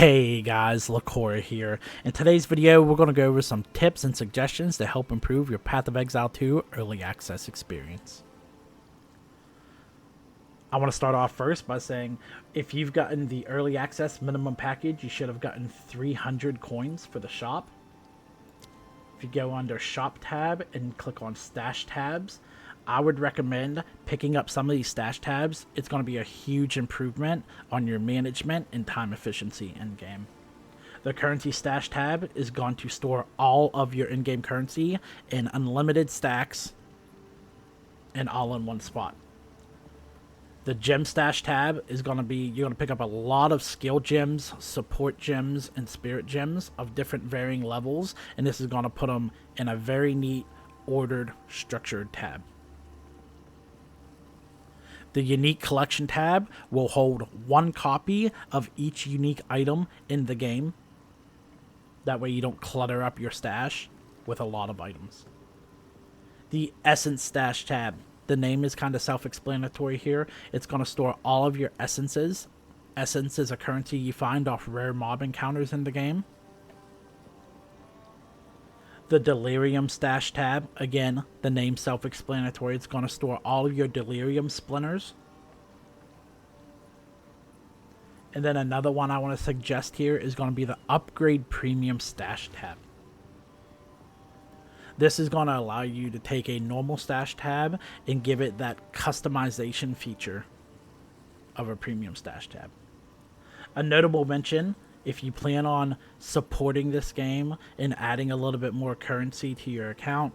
Hey guys, Lukora here. In today's video, we're going to go over some tips and suggestions to help improve your Path of Exile 2 early access experience. I want to start off first by saying if you've gotten the early access minimum package, you should have gotten 300 coins for the shop. If you go under shop tab and click on stash tabs, I would recommend picking up some of these stash tabs. It's going to be a huge improvement on your management and time efficiency in game. The currency stash tab is going to store all of your in-game currency in unlimited stacks and all in one spot. The gem stash tab is going to be, you're going to pick up a lot of skill gems, support gems, and spirit gems of different varying levels, and this is going to put them in a very neat, ordered, structured tab. The unique collection tab will hold one copy of each unique item in the game. That way you don't clutter up your stash with a lot of items. The essence stash tab. The name is kind of self-explanatory here. It's going to store all of your essences. Essence is a currency you find off rare mob encounters in the game. The Delirium Stash tab, again, the name self-explanatory. It's going to store all of your Delirium splinters. And then another one I want to suggest here is going to be the Upgrade Premium Stash tab. This is going to allow you to take a normal stash tab and give it that customization feature of a premium stash tab. A notable mention, if you plan on supporting this game and adding a little bit more currency to your account,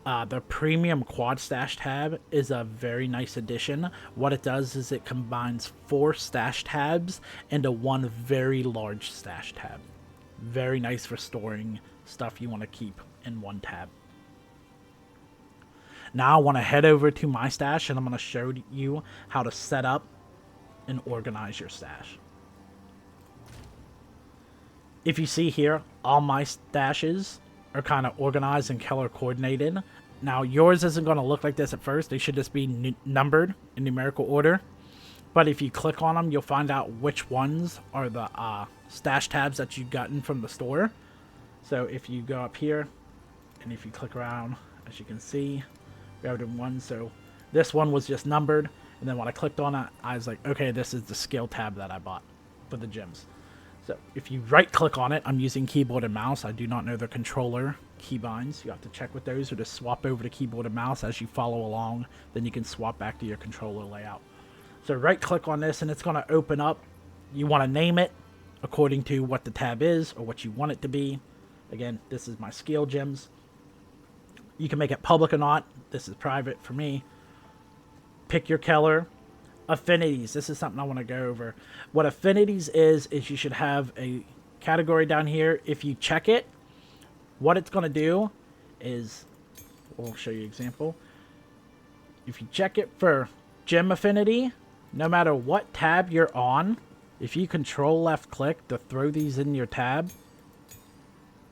the premium quad stash tab is a very nice addition. What it does is it combines 4 stash tabs into one very large stash tab. Very nice for storing stuff you want to keep in one tab. Now I want to head over to my stash and I'm going to show you how to set up and organize your stash. If you see here, all my stashes are kind of organized and color coordinated. Now yours isn't going to look like this at first. They should just be numbered in numerical order. But if you click on them, you'll find out which ones are the stash tabs that you've gotten from the store. So if you go up here and if you click around, as you can see, we have them one. So this one was just numbered. And then when I clicked on it, I was like, okay, this is the skill tab that I bought for the gems. So if you right click on it, I'm using keyboard and mouse. I do not know the controller keybinds. You have to check with those or just swap over to keyboard and mouse as you follow along. Then you can swap back to your controller layout. So right click on this and it's going to open up. You want to name it according to what the tab is or what you want it to be. Again, this is my skill gems. You can make it public or not. This is private for me. Pick your color. Affinities. This is something I want to go over. What affinities is you should have a category down here. If you check it, what it's going to do is, we'll show you an example. If you check it for gem affinity, no matter what tab you're on, if you control left click to throw these in your tab, do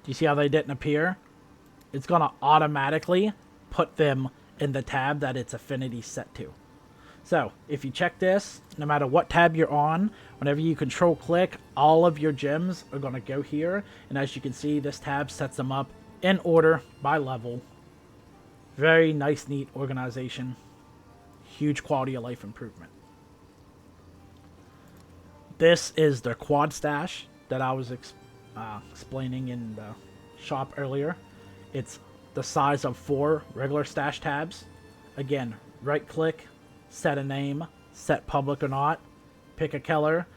you see how they didn't appear? It's going to automatically put them in the tab that its affinity set to. So, if you check this, no matter what tab you're on, whenever you control click, all of your gems are going to go here. And as you can see, this tab sets them up in order by level. Very nice, neat organization. Huge quality of life improvement. This is the quad stash that I was explaining in the shop earlier. It's the size of 4 regular stash tabs. Again, right click. Set a name, set public or not, pick a color.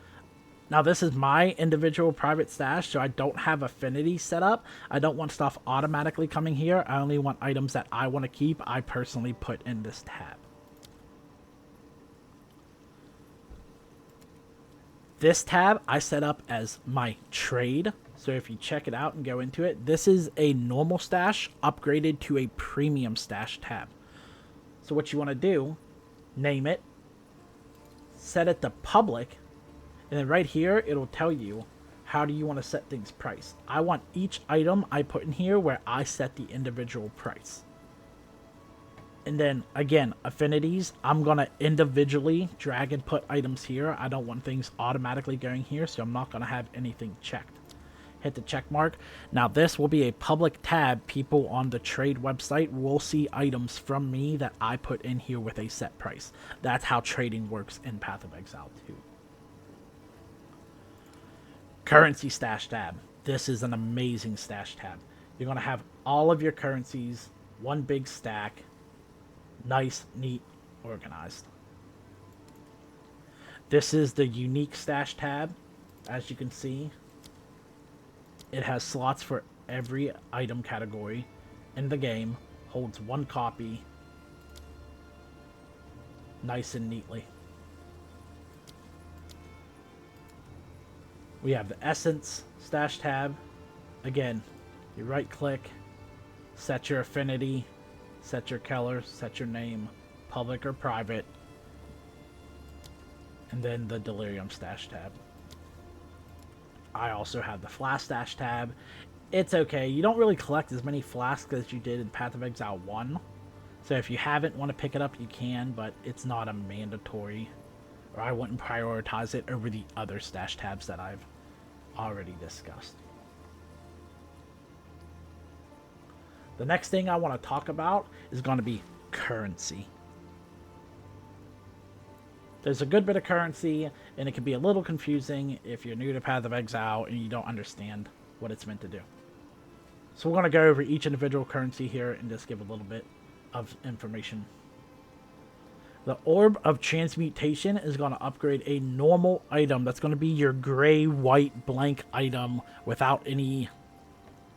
Now this is my individual private stash, so I don't have affinity set up. I don't want stuff automatically coming here. I only want items that I want to keep. I personally put in this tab. This tab I set up as my trade. So if you check it out and go into it, this is a normal stash upgraded to a premium stash tab. So what you want to do, name it, set it to public, and then right here it'll tell you how do you want to set things priced. I want each item I put in here where I set the individual price. And then, again, affinities, I'm going to individually drag and put items here. I don't want things automatically going here, so I'm not going to have anything checked. Hit the check mark. Now, this will be a public tab. People on the trade website will see items from me that I put in here with a set price. That's how trading works in Path of Exile 2. Currency stash tab. This is an amazing stash tab. You're going to have all of your currencies, one big stack. Nice, neat, organized. This is the unique stash tab. As you can see, it has slots for every item category in the game. Holds one copy. Nice and neatly. We have the Essence stash tab. Again, you right click, set your affinity, set your color, set your name, public or private, and then the Delirium stash tab. I also have the Flask stash tab. It's okay. You don't really collect as many flasks as you did in Path of Exile 1. So if you haven't want to pick it up, you can, but it's not a mandatory, or I wouldn't prioritize it over the other stash tabs that I've already discussed. The next thing I want to talk about is going to be currency. There's a good bit of currency, and it can be a little confusing if you're new to Path of Exile and you don't understand what it's meant to do. So we're going to go over each individual currency here and just give a little bit of information. The Orb of Transmutation is going to upgrade a normal item. That's going to be your gray, white, blank item without any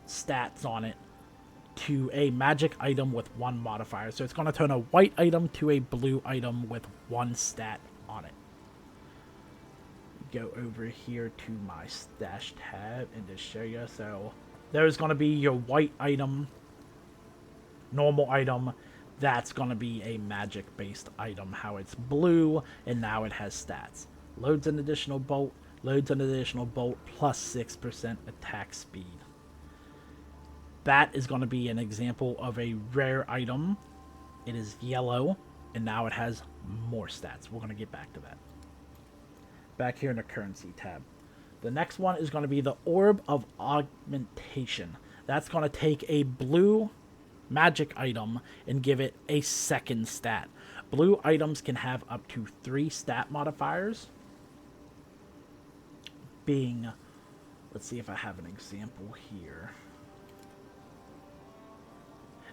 stats on it, to a magic item with one modifier. So it's going to turn a white item to a blue item with one stat on it. Go over here to my stash tab and just show you. So there's going to be your white item, normal item. That's going to be a magic based item. How it's blue and now it has stats. Loads an additional bolt, loads an additional bolt plus 6% attack speed. That is going to be an example of a rare item. It is yellow, and now it has more stats. We're going to get back to that. Back here in the currency tab. The next one is going to be the Orb of Augmentation. That's going to take a blue magic item and give it a second stat. Blue items can have up to 3 stat modifiers. Being, let's see if I have an example here.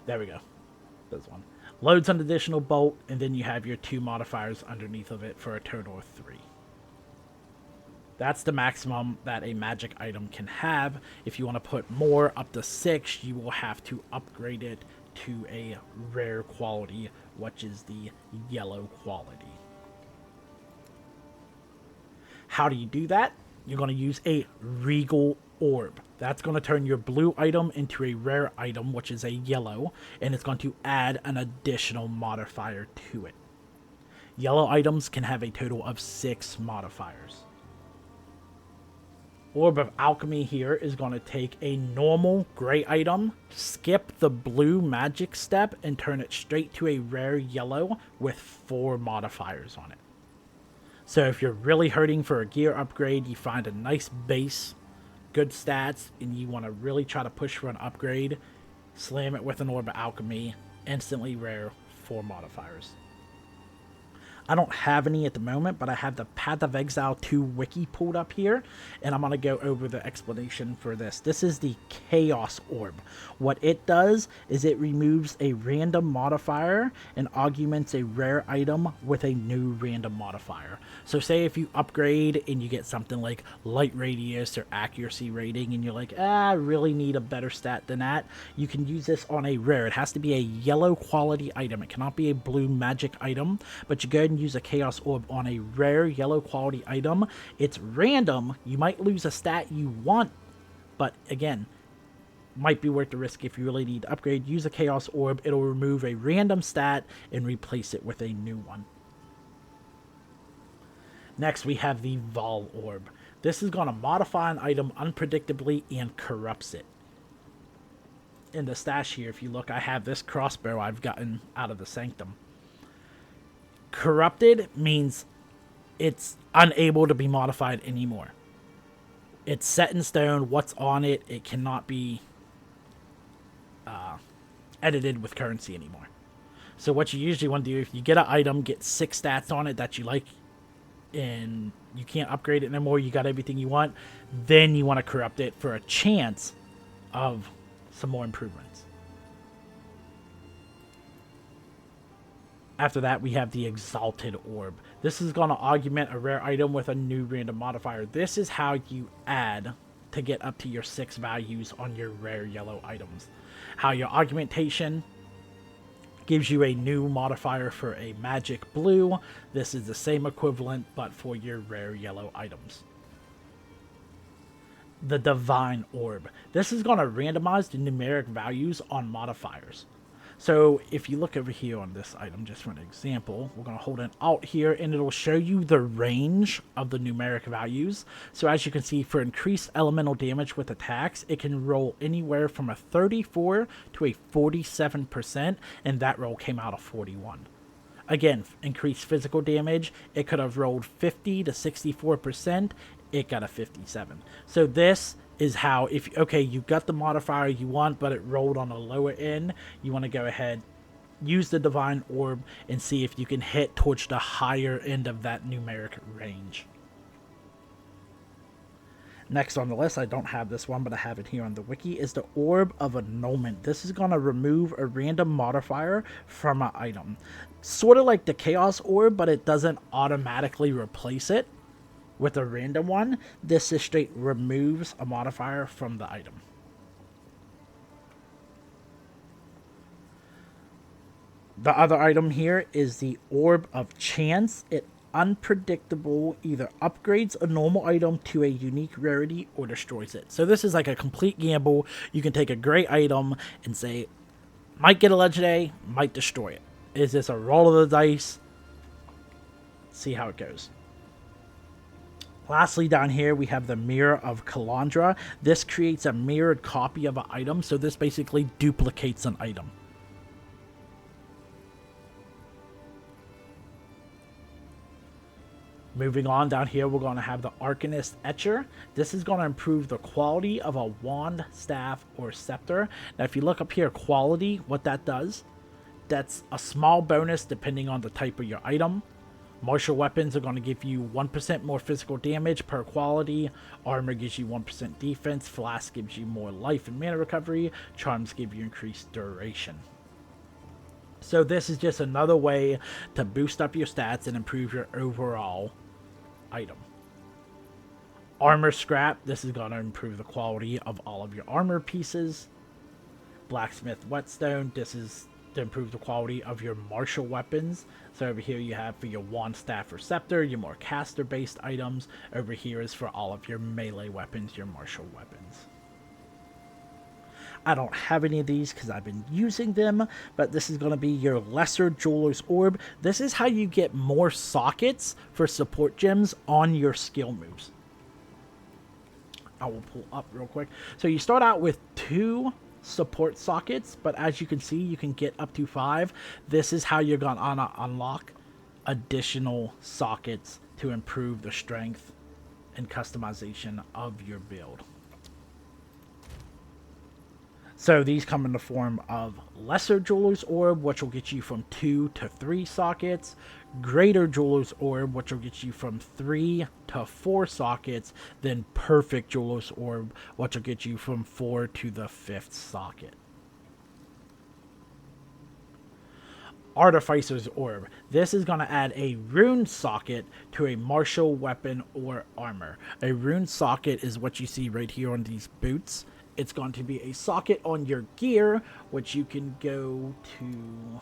There we go. There's one. Loads an additional bolt, and then you have your 2 modifiers underneath of it for a total of 3. That's the maximum that a magic item can have. If you want to put more, up to 6, you will have to upgrade it to a rare quality, which is the yellow quality. How do you do that? You're going to use a Regal Orb. That's going to turn your blue item into a rare item, which is a yellow, and it's going to add an additional modifier to it. Yellow items can have a total of 6 modifiers. Orb of Alchemy here is going to take a normal gray item, skip the blue magic step, and turn it straight to a rare yellow with 4 modifiers on it. So if you're really hurting for a gear upgrade, you find a nice base, good stats, and you want to really try to push for an upgrade, slam it with an Orb of Alchemy, instantly rare, 4 modifiers. I don't have any at the moment, but I have the Path of Exile 2 wiki pulled up here, and I'm going to go over the explanation for this. This is the Chaos Orb. What it does is it removes a random modifier and augments a rare item with a new random modifier. So say if you upgrade and you get something like light radius or accuracy rating, and you're like, I really need a better stat than that, you can use this on a rare. It has to be a yellow quality item. It cannot be a blue magic item, but you go ahead and use a Chaos Orb on a rare yellow quality item. It's random. You might lose a stat you want, but again, might be worth the risk if you really need to upgrade. Use a Chaos Orb. It'll remove a random stat and replace it with a new one. Next, we have the Vol Orb. This is going to modify an item unpredictably and corrupts it. in the stash here, if you look, I have this crossbow I've gotten out of the Sanctum. Corrupted means it's unable to be modified anymore. It's set in stone. What's on it, it cannot be edited with currency anymore. So what you usually want to do, if you get an item, get 6 stats on it that you like, and you can't upgrade it no more, you got everything you want, then you want to corrupt it for a chance of some more improvements. After that, we have the Exalted Orb. This is going to augment a rare item with a new random modifier. This is how you add to get up to your 6 values on your rare yellow items. How your augmentation gives you a new modifier for a magic blue. This is the same equivalent, but for your rare yellow items. The Divine Orb. This is going to randomize the numeric values on modifiers. So if you look over here on this item, just for an example, we're going to hold an Alt here, and it'll show you the range of the numeric values. So as you can see, for increased elemental damage with attacks, it can roll anywhere from a 34 to a 47%, and that roll came out of 41. Again, increased physical damage, it could have rolled 50 to 64%, it got a 57. So this is how, if okay, you got the modifier you want, but it rolled on a lower end, you want to go ahead, use the Divine Orb, and see if you can hit towards the higher end of that numeric range. Next on the list, I don't have this one, but I have it here on the wiki, is the Orb of Annulment. This is going to remove a random modifier from an item. Sort of like the Chaos Orb, but it doesn't automatically replace it with a random one. This is straight removes a modifier from the item. The other item here is the Orb of Chance. It unpredictable either upgrades a normal item to a unique rarity or destroys it. So this is like a complete gamble. You can take a great item and say, might get a legendary, might destroy it. Is this a roll of the dice? See how it goes. Lastly, down here, we have the Mirror of Kalandra. This creates a mirrored copy of an item, so this basically duplicates an item. Moving on, down here, we're going to have the Arcanist Etcher. This is going to improve the quality of a wand, staff, or scepter. Now, if you look up here, quality, what that does, that's a small bonus depending on the type of your item. Martial weapons are going to give you 1% more physical damage per quality. Armor gives you 1% defense. Flask gives you more life and mana recovery. Charms give you increased duration. So this is just another way to boost up your stats and improve your overall item. Armor Scrap. This is going to improve the quality of all of your armor pieces. Blacksmith Whetstone. This is to improve the quality of your martial weapons. So over here you have for your wand, staff, or scepter, your more caster based items. Over here is for all of your melee weapons, your martial weapons. I don't have any of these because I've been using them, but this is going to be your Lesser Jeweler's Orb. This is how you get more sockets for support gems on your skill moves. I will pull up real quick. So you start out with 2 support sockets, but as you can see, you can get up to 5. This is how you're gonna unlock additional sockets to improve the strength and customization of your build. So these come in the form of Lesser Jeweler's Orb, which will get you from 2 to 3 sockets. Greater Jeweler's Orb, which will get you from 3 to 4 sockets. Then Perfect Jeweler's Orb, which will get you from 4 to the 5th socket. Artificer's Orb. This is going to add a rune socket to a martial weapon or armor. A rune socket is what you see right here on these boots. It's going to be a socket on your gear, which you can go to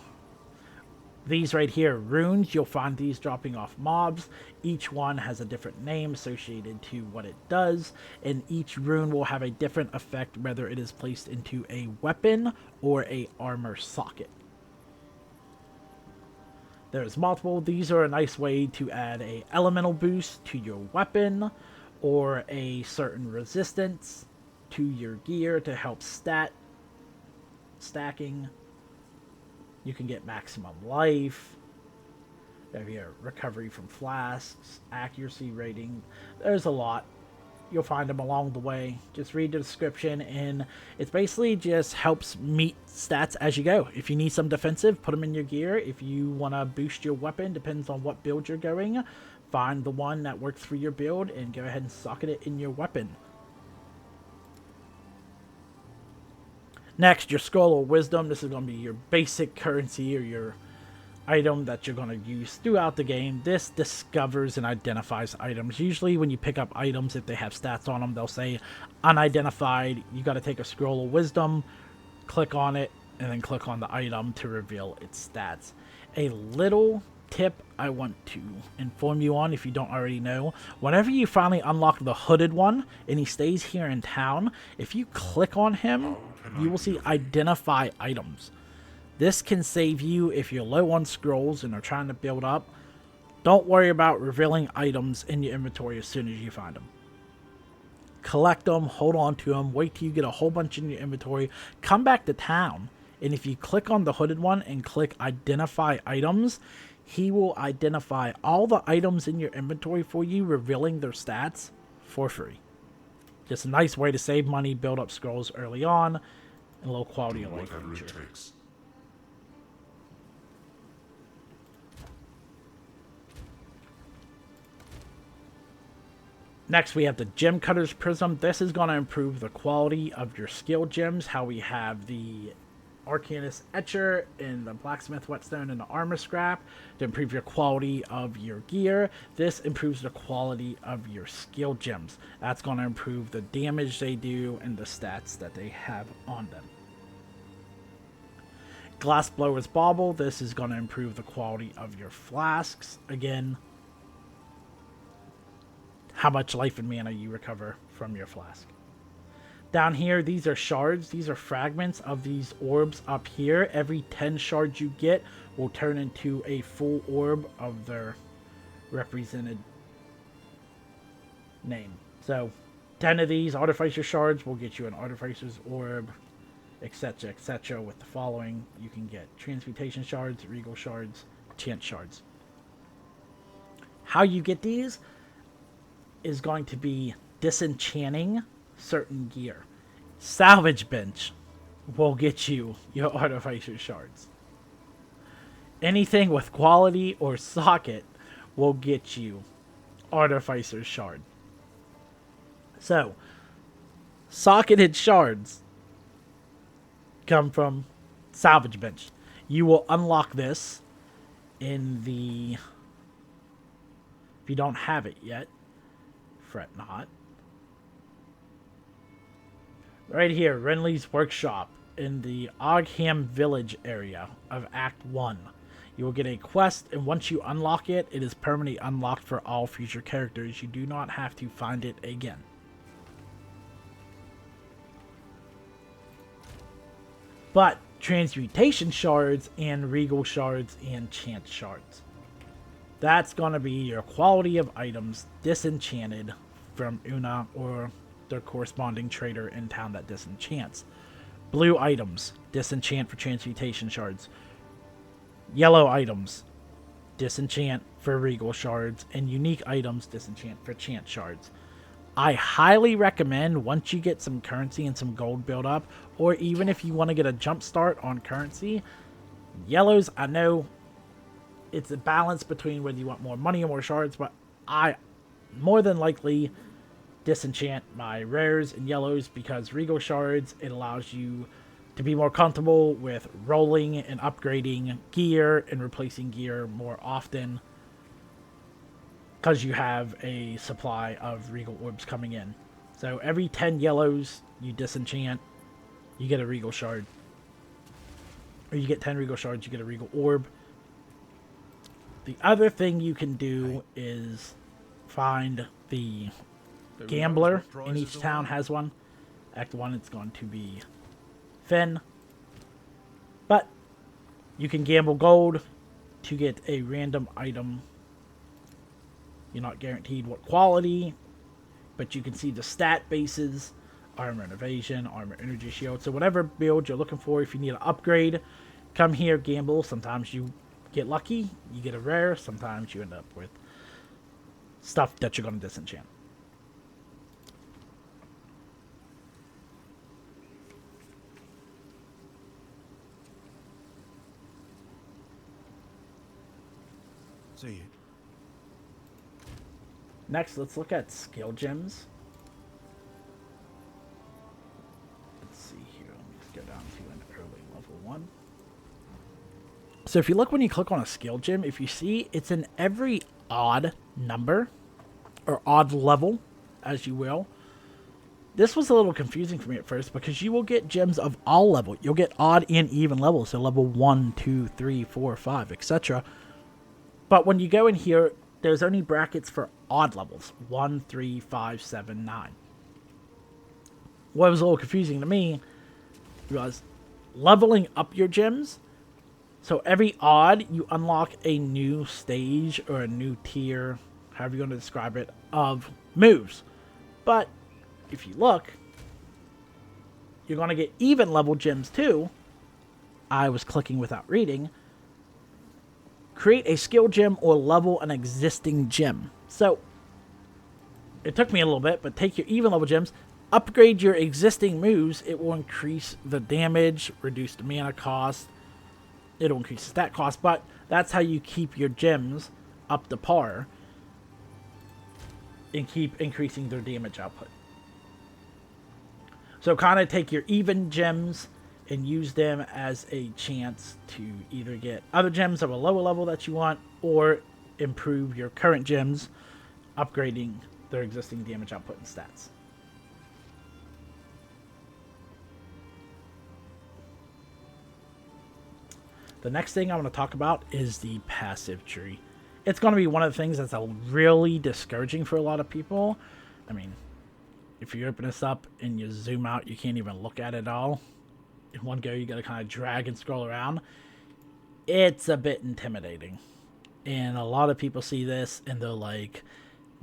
these right here, runes. You'll find these dropping off mobs. Each one has a different name associated to what it does, and each rune will have a different effect whether it is placed into a weapon or a armor socket. There's multiple. These are a nice way to add a elemental boost to your weapon or a certain resistance to your gear to help stat stacking. You can get maximum life. You have your recovery from flasks, accuracy rating. There's a lot. You'll find them along the way. Just read the description, and it's basically just helps meet stats as you go. If you need some defensive, put them in your gear. If you want to boost your weapon, depends on what build you're going. Find the one that works for your build and go ahead and socket it in your weapon. Next, your Scroll of Wisdom. This is going to be your basic currency or your item that you're going to use throughout the game. This discovers and identifies items. Usually when you pick up items, if they have stats on them, they'll say unidentified. You got to take a Scroll of Wisdom, click on it, and then click on the item to reveal its stats. A little tip I want to inform you on, if you don't already know, whenever you finally unlock the hooded one and he stays here in town, if you click on him, you will see identify items. This can save you if you're low on scrolls and are trying to build up. Don't worry about revealing items in your inventory as soon as you find them. Collect them, hold on to them, wait till you get a whole bunch in your inventory, come back to town, and if you click on the hooded one and click identify items, he will identify all the items in your inventory for you, revealing their stats for free. Just a nice way to save money, build up scrolls early on, and a little quality of life feature. Next, we have the Gem Cutter's Prism. This is going to improve the quality of your skill gems. How we have the Arcanist Etcher and the Blacksmith Whetstone and the Armor Scrap to improve your quality of your gear. This improves the quality of your skill gems. That's going to improve the damage they do and the stats that they have on them. Glassblower's Bauble. This is going to improve the quality of your flasks. Again, how much life and mana you recover from your flask. Down here, these are shards. These are fragments of these orbs up here. Every 10 shards you get will turn into a full orb of their represented name. So, 10 of these Artificer shards will get you an Artificer's orb, etc., etc. With the following, you can get Transmutation shards, Regal shards, Chant shards. How you get these is going to be disenchanting certain gear. Salvage Bench will get you your Artificer shards. Anything with quality or socket will get you Artificer shard. So, socketed shards come from Salvage Bench. You will unlock this in the... If you don't have it yet, fret not. Right here, Renly's Workshop in the Ogham Village area of Act 1. You will get a quest, and once you unlock it, it is permanently unlocked for all future characters. You do not have to find it again. But Transmutation shards and Regal shards and Chant shards, that's going to be your quality of items disenchanted from Una or their corresponding trader in town that disenchants. Blue items, disenchant for Transmutation shards. Yellow items, disenchant for Regal shards. And unique items, disenchant for Chant shards. I highly recommend, once you get some currency and some gold build up, or even if you want to get a jump start on currency, yellows, I know it's a balance between whether you want more money or more shards, but I more than likely disenchant my rares and yellows, because Regal shards, it allows you to be more comfortable with rolling and upgrading gear and replacing gear more often, because you have a supply of Regal orbs coming in. So every 10 yellows you disenchant, you get a Regal shard. Or you get 10 Regal shards, you get a Regal orb. The other thing you can do is find the Gambler, and each town has one. Act 1, it's going to be Finn. But you can gamble gold to get a random item. You're not guaranteed what quality, but you can see the stat bases armor and evasion, armor energy shield. So whatever build you're looking for, if you need an upgrade, come here, gamble. Sometimes you get lucky, you get a rare. Sometimes you end up with stuff that you're going to disenchant. See you. Next, let's look at skill gems. Let's see here. Let's go down to an early level 1. So if you look when you click on a skill gem, if you see it's in every odd number, or odd level, as you will. This was a little confusing for me at first because you will get gems of all levels. You'll get odd and even levels, so level 1, 2, 3, 4, 5, etc. But when you go in here, there's only brackets for odd levels. 1, 3, 5, 7, 9. What was a little confusing to me was leveling up your gems. So every odd, you unlock a new stage or a new tier, however you want to describe it, of moves. But if you look, you're going to get even level gems too. I was clicking without reading. Create a skill gem or level an existing gem. So it took me a little bit, but take your even level gems, upgrade your existing moves. It will increase the damage, reduce the mana cost. It'll increase the stat cost, but that's how you keep your gems up to par and keep increasing their damage output. So kind of take your even gems and use them as a chance to either get other gems of a lower level that you want or improve your current gems, upgrading their existing damage output and stats. The next thing I want to talk about is the passive tree. It's going to be one of the things that's really discouraging for a lot of people. I mean, if you open this up and you zoom out, you can't even look at it all. In one go, you got to kind of drag and scroll around. It's a bit intimidating. And a lot of people see this and they're like,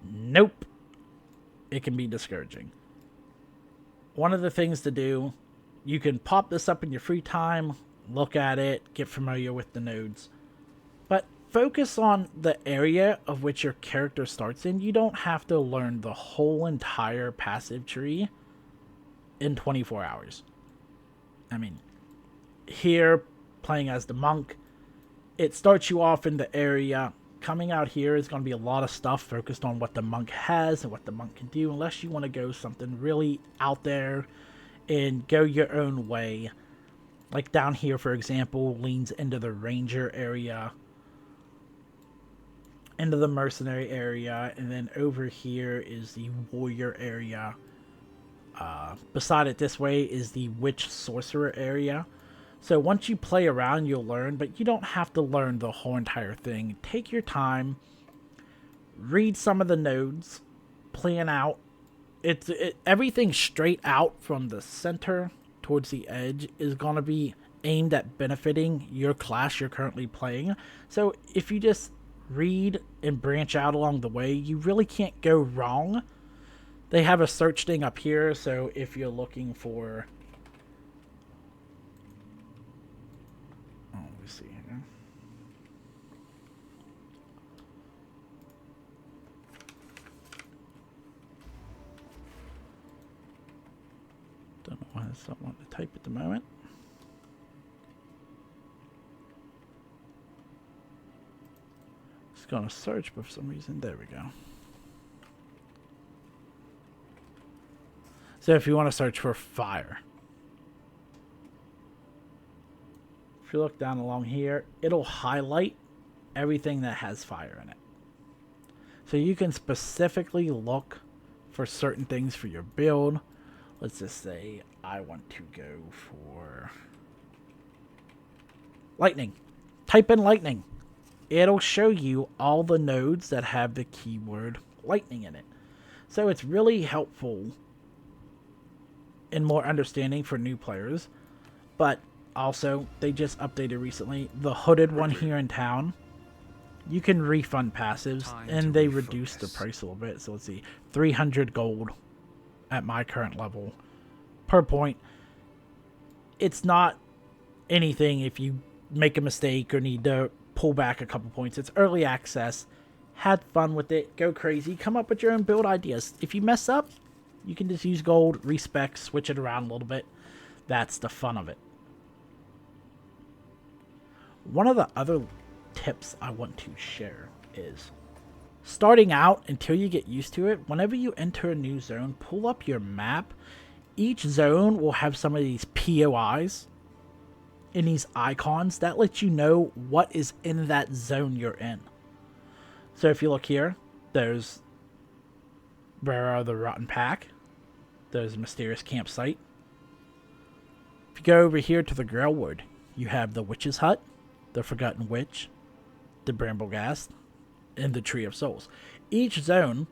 nope. It can be discouraging. One of the things to do, you can pop this up in your free time, look at it, get familiar with the nodes. But focus on the area of which your character starts in. You don't have to learn the whole entire passive tree in 24 hours. I mean, here, playing as the monk, it starts you off in the area. Coming out here is going to be a lot of stuff focused on what the monk has and what the monk can do, unless you want to go something really out there and go your own way. Like down here, for example, leans into the ranger area, into the mercenary area, and then over here is the warrior area. Beside it this way is the witch sorcerer area. So once you play around, you'll learn, but you don't have to learn the whole entire thing. Take your time, read some of the nodes, plan out. Everything straight out from the center towards the edge is going to be aimed at benefiting your class you're currently playing. So if you just read and branch out along the way, you really can't go wrong. They have a search thing up here, so if you're looking for... Oh, let me see here. Don't know why it's not wanting to type at the moment. It's going to search, but for some reason, there we go. So if you want to search for fire, if you look down along here, it'll highlight everything that has fire in it. So you can specifically look for certain things for your build. Let's just say I want to go for lightning. Type in lightning. It'll show you all the nodes that have the keyword lightning in it. So it's really helpful and more understanding for new players. But also, they just updated recently the hooded one here in town. You can refund passives, and they reduced the price a little bit. So let's see, 300 gold at my current level per point. It's not anything if you make a mistake or need to pull back a couple points. It's early access. Had fun with it. Go crazy. Come up with your own build ideas. If you mess up, you can just use gold, respec, switch it around a little bit. That's the fun of it. One of the other tips I want to share is starting out, until you get used to it, whenever you enter a new zone, pull up your map. Each zone will have some of these POIs and these icons that let you know what is in that zone you're in. So if you look here, there's Bearer of the Rotten Pack. There's a mysterious campsite. If you go over here to the Grailwood, you have the Witch's Hut, the Forgotten Witch, the Bramblegast, and the Tree of Souls. Each zone,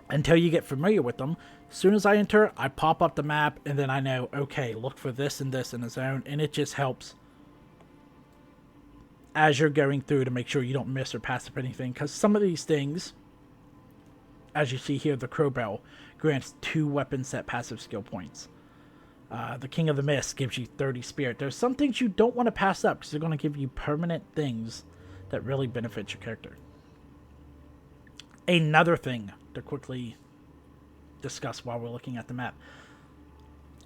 until you get familiar with them, as soon as I enter, I pop up the map, and then I know, okay, look for this and this in the zone, and it just helps as you're going through to make sure you don't miss or pass up anything, because some of these things, as you see here, the Crowbell grants 2 weapon set passive skill points. The King of the Mist gives you 30 spirit. There's some things you don't want to pass up because they're going to give you permanent things that really benefit your character. Another thing to quickly discuss while we're looking at the map.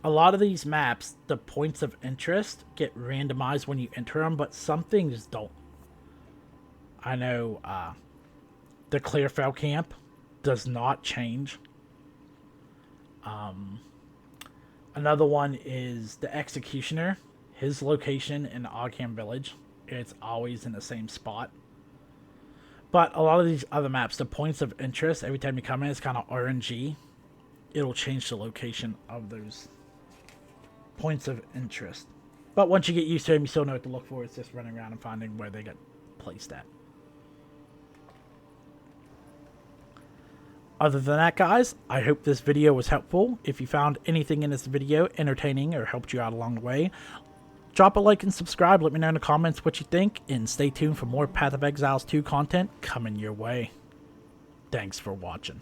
A lot of these maps, the points of interest get randomized when you enter them, but some things don't. I know the Clearfell camp does not change. Another one is the Executioner. His location in Ogham Village, it's always in the same spot. But a lot of these other maps, the points of interest, every time you come in, it's kind of RNG. It'll change the location of those points of interest. But once you get used to them, you still know what to look for. It's just running around and finding where they get placed at. Other than that, guys, I hope this video was helpful. If you found anything in this video entertaining or helped you out along the way, drop a like and subscribe. Let me know in the comments what you think, and stay tuned for more Path of Exiles 2 content coming your way. Thanks for watching.